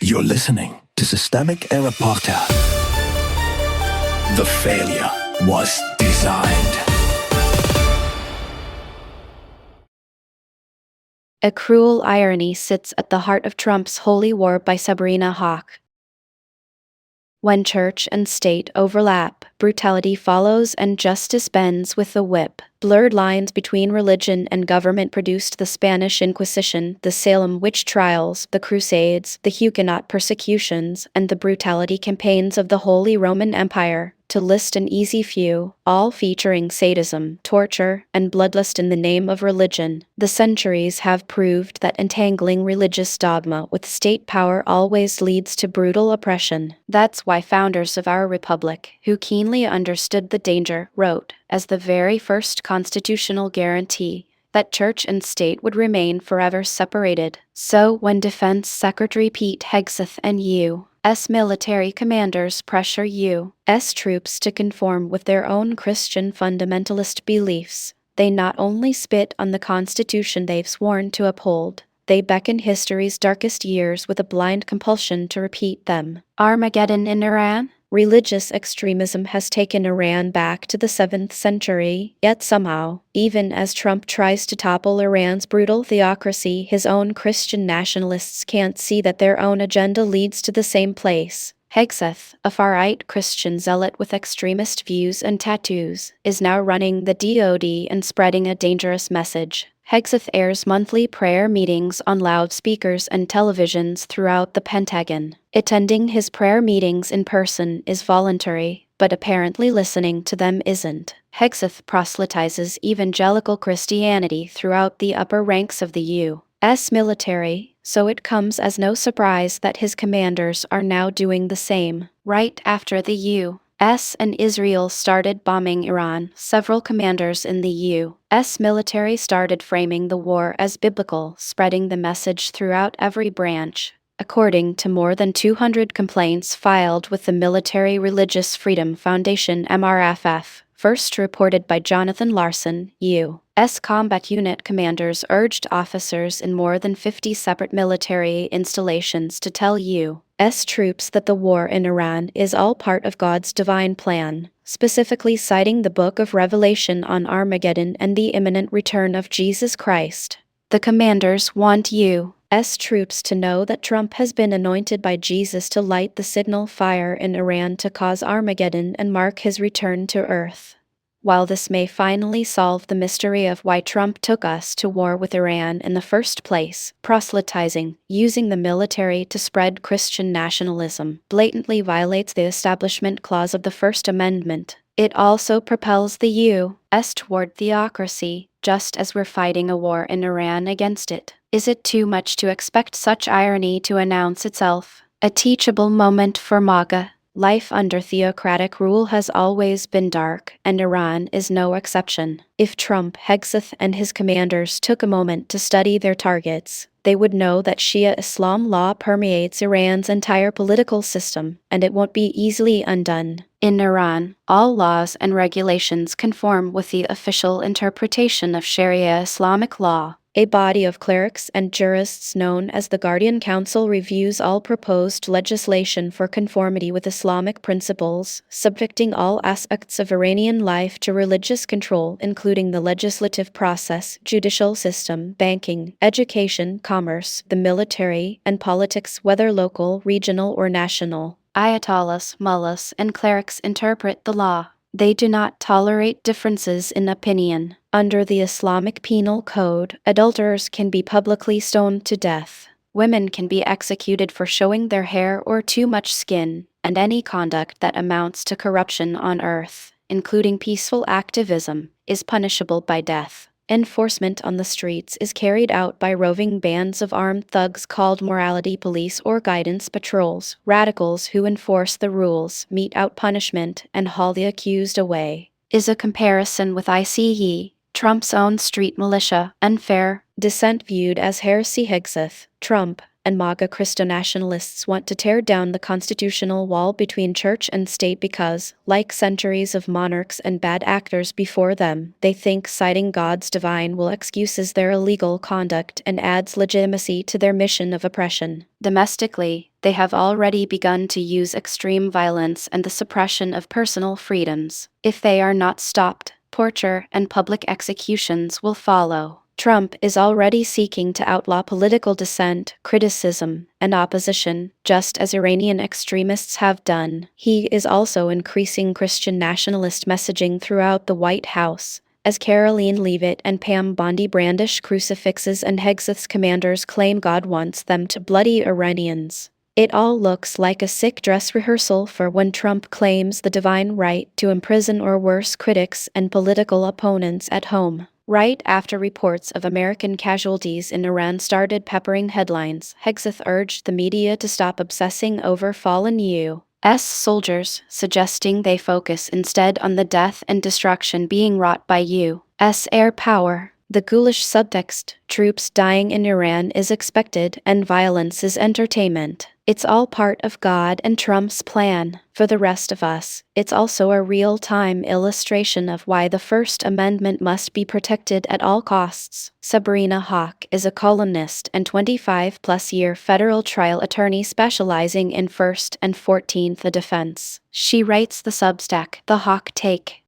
You're listening to Systemic Era Podcast. The failure was designed. A cruel irony sits at the heart of Trump's holy war by Sabrina Haake. When church and state overlap, brutality follows and justice bends with the whip. Blurred lines between religion and government produced the Spanish Inquisition, the Salem witch trials, the Crusades, the Huguenot persecutions, and the brutality campaigns of the Holy Roman Empire, to list an easy few, all featuring sadism, torture, and bloodlust in the name of religion. The centuries have proved that entangling religious dogma with state power always leads to brutal oppression. That's why founders of our republic, who keenly understood the danger, wrote, as the very first constitutional guarantee, that church and state would remain forever separated. So when Defense Secretary Pete Hegseth and U.S. military commanders pressure U.S. troops to conform with their own Christian fundamentalist beliefs, they not only spit on the Constitution they've sworn to uphold, they beckon history's darkest years with a blind compulsion to repeat them. Armageddon in Iran? Religious extremism has taken Iran back to the 7th century, yet somehow, even as Trump tries to topple Iran's brutal theocracy, his own Christian nationalists can't see that their own agenda leads to the same place. Hegseth, a far-right Christian zealot with extremist views and tattoos, is now running the DoD and spreading a dangerous message. Hegseth airs monthly prayer meetings on loudspeakers and televisions throughout the Pentagon. Attending his prayer meetings in person is voluntary, but apparently listening to them isn't. Hegseth proselytizes evangelical Christianity throughout the upper ranks of the U.S. military, so it comes as no surprise that his commanders are now doing the same. Right after the U.S. and Israel started bombing Iran, several commanders in the U.S. military started framing the war as biblical, spreading the message throughout every branch. According to more than 200 complaints filed with the Military Religious Freedom Foundation (MRFF), first reported by Jonathan Larson, U.S. Combat Unit commanders urged officers in more than 50 separate military installations to tell U.S. troops that the war in Iran is all part of God's divine plan, specifically citing the Book of Revelation on Armageddon and the imminent return of Jesus Christ. The commanders want U.S. troops to know that Trump has been anointed by Jesus to light the signal fire in Iran to cause Armageddon and mark his return to Earth. While this may finally solve the mystery of why Trump took us to war with Iran in the first place, proselytizing, using the military to spread Christian nationalism, blatantly violates the Establishment Clause of the First Amendment. It also propels the U.S. toward theocracy, just as we're fighting a war in Iran against it. Is it too much to expect such irony to announce itself? A teachable moment for MAGA. Life under theocratic rule has always been dark, and Iran is no exception. If Trump, Hegseth, and his commanders took a moment to study their targets, they would know that Shia Islam law permeates Iran's entire political system, and it won't be easily undone. In Iran, all laws and regulations conform with the official interpretation of Sharia Islamic law. A body of clerics and jurists known as the Guardian Council reviews all proposed legislation for conformity with Islamic principles, subjecting all aspects of Iranian life to religious control, including the legislative process, judicial system, banking, education, commerce, the military, and politics, whether local, regional, or national. Ayatollahs, mullahs, and clerics interpret the law. They do not tolerate differences in opinion. Under the Islamic Penal Code, adulterers can be publicly stoned to death. Women can be executed for showing their hair or too much skin, and any conduct that amounts to corruption on earth, including peaceful activism, is punishable by death. Enforcement on the streets is carried out by roving bands of armed thugs called morality police or guidance patrols. Radicals who enforce the rules, mete out punishment, and haul the accused away. Is a comparison with ICE, Trump's own street militia, unfair? Dissent viewed as heresy. Hegseth, Trump, and MAGA Christo-nationalists want to tear down the constitutional wall between church and state because, like centuries of monarchs and bad actors before them, they think citing God's divine will excuses their illegal conduct and adds legitimacy to their mission of oppression. Domestically, They have already begun to use extreme violence and the suppression of personal freedoms. If they are not stopped, torture and public executions will follow. Trump is already seeking to outlaw political dissent, criticism, and opposition, just as Iranian extremists have done. He is also increasing Christian nationalist messaging throughout the White House, as Caroline Leavitt and Pam Bondi brandish crucifixes and Hegseth's commanders claim God wants them to bloody Iranians. It all looks like a sick dress rehearsal for when Trump claims the divine right to imprison or worse critics and political opponents at home. Right after reports of American casualties in Iran started peppering headlines, Hegseth urged the media to stop obsessing over fallen U.S. soldiers, suggesting they focus instead on the death and destruction being wrought by U.S. air power. The ghoulish subtext, troops dying in Iran is expected and violence is entertainment. It's all part of God and Trump's plan. For the rest of us, it's also a real-time illustration of why the First Amendment must be protected at all costs. Sabrina Haake is a columnist and 25-plus-year federal trial attorney specializing in First and 14th defense. She writes the Substack, The Haake Take.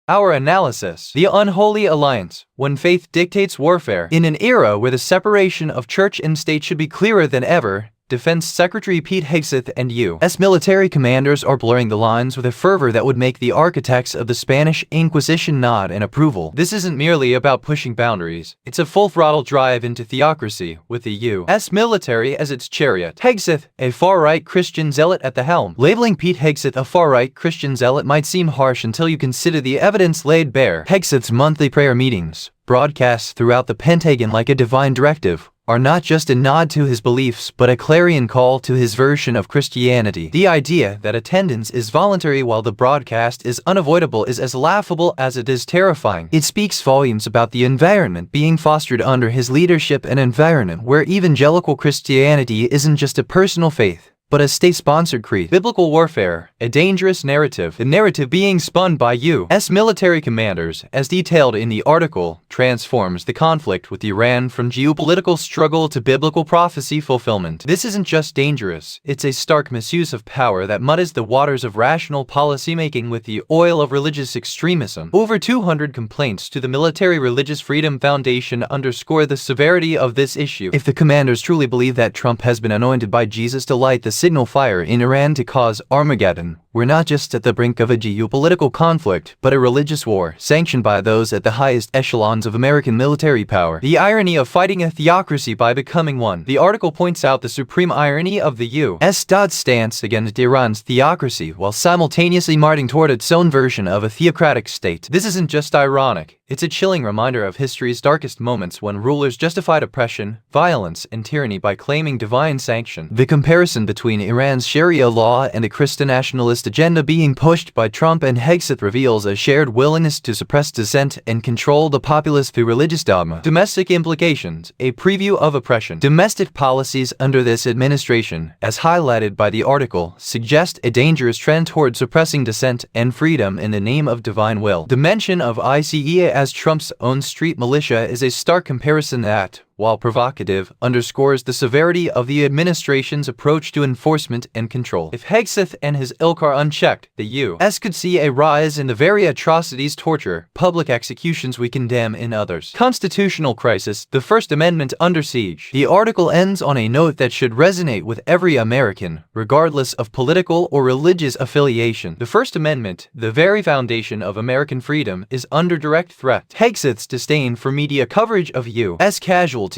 Our analysis: the unholy alliance, when faith dictates warfare. In an era where the separation of church and state should be clearer than ever, Defense Secretary Pete Hegseth and U.S. military commanders are blurring the lines with a fervor that would make the architects of the Spanish Inquisition nod in approval. This isn't merely about pushing boundaries. It's a full-throttle drive into theocracy, with the U.S. military as its chariot. Hegseth, a far-right Christian zealot at the helm. Labeling Pete Hegseth a far-right Christian zealot might seem harsh until you consider the evidence laid bare. Hegseth's monthly prayer meetings, broadcasts throughout the Pentagon like a divine directive, are not just a nod to his beliefs but a clarion call to his version of Christianity. The idea that attendance is voluntary while the broadcast is unavoidable is as laughable as it is terrifying. It speaks volumes about the environment being fostered under his leadership, an environment where evangelical Christianity isn't just a personal faith, but a state-sponsored creed. Biblical warfare, a dangerous narrative. The narrative being spun by U.S. military commanders, as detailed in the article, transforms the conflict with Iran from geopolitical struggle to biblical prophecy fulfillment. This isn't just dangerous, it's a stark misuse of power that muddies the waters of rational policymaking with the oil of religious extremism. Over 200 complaints to the Military Religious Freedom Foundation underscore the severity of this issue. If the commanders truly believe that Trump has been anointed by Jesus to light the signal fire in Iran to cause Armageddon, we're not just at the brink of a geopolitical conflict, but a religious war, sanctioned by those at the highest echelons of American military power. The irony of fighting a theocracy by becoming one. The article points out the supreme irony of the U.S. stance against Iran's theocracy while simultaneously marching toward its own version of a theocratic state. This isn't just ironic. It's a chilling reminder of history's darkest moments when rulers justified oppression, violence, and tyranny by claiming divine sanction. The comparison between Iran's Sharia law and the Christian nationalist agenda being pushed by Trump and Hegseth reveals a shared willingness to suppress dissent and control the populace through religious dogma. Domestic implications, a preview of oppression. Domestic policies under this administration, as highlighted by the article, suggest a dangerous trend toward suppressing dissent and freedom in the name of divine will. The mention of ICE as Trump's own street militia is a stark comparison that, while provocative, underscores the severity of the administration's approach to enforcement and control. If Hegseth and his ilk are unchecked, the U.S. could see a rise in the very atrocities, torture, public executions we condemn in others. Constitutional crisis, the First Amendment under siege. The article ends on a note that should resonate with every American, regardless of political or religious affiliation. The First Amendment, the very foundation of American freedom, is under direct threat. Hegseth's disdain for media coverage of U.S. casualties,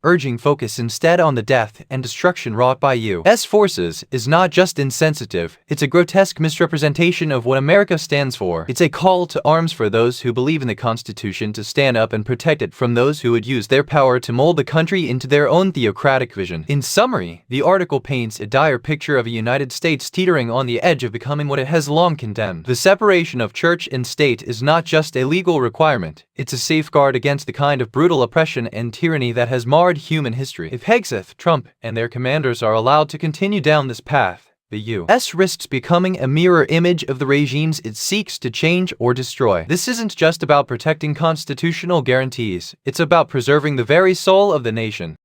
urging focus instead on the death and destruction wrought by U.S. forces, is not just insensitive, it's a grotesque misrepresentation of what America stands for. It's a call to arms for those who believe in the Constitution to stand up and protect it from those who would use their power to mold the country into their own theocratic vision. In summary, the article paints a dire picture of a United States teetering on the edge of becoming what it has long condemned. The separation of church and state is not just a legal requirement, it's a safeguard against the kind of brutal oppression and tyranny that has marred human history. If Hegseth, Trump, and their commanders are allowed to continue down this path, the U.S. risks becoming a mirror image of the regimes it seeks to change or destroy. This isn't just about protecting constitutional guarantees, it's about preserving the very soul of the nation.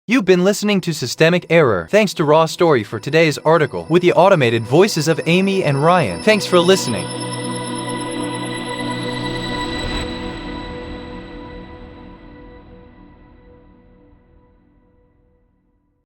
You've been listening to Systemic Error. Thanks to Raw Story for today's article with the automated voices of Amy and Ryan. Thanks for listening.